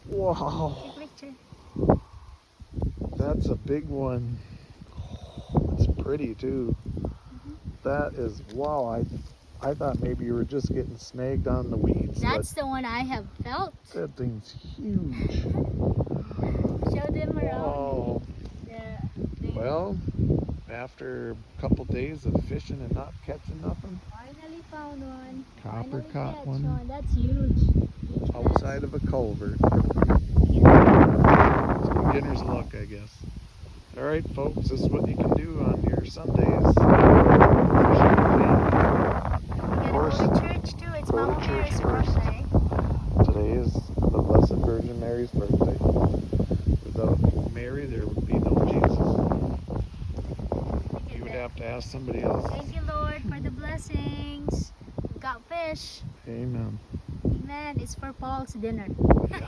Wow. Take picture. That's a big one. Oh, it's pretty too. That is, wow. I thought maybe you were just getting snagged on the weeds. That's the one I have felt. That thing's huge. Show them around. Wow. Well, after a couple days of fishing and not catching nothing, Finally found one. Copper Finally caught catch one. That's huge. outside of a culvert. It's a beginner's luck, I guess. Alright folks, this is what you can do on your Sundays. Of course, go to church too. It's go to Mama church Mary's first. birthday. Today is the Blessed Virgin Mary's birthday. Without Mary, there would be no Jesus. You would have to ask somebody else. Thank you, Lord, for the blessings. We've got fish. Amen. Amen. It's for Paul's dinner. Yeah.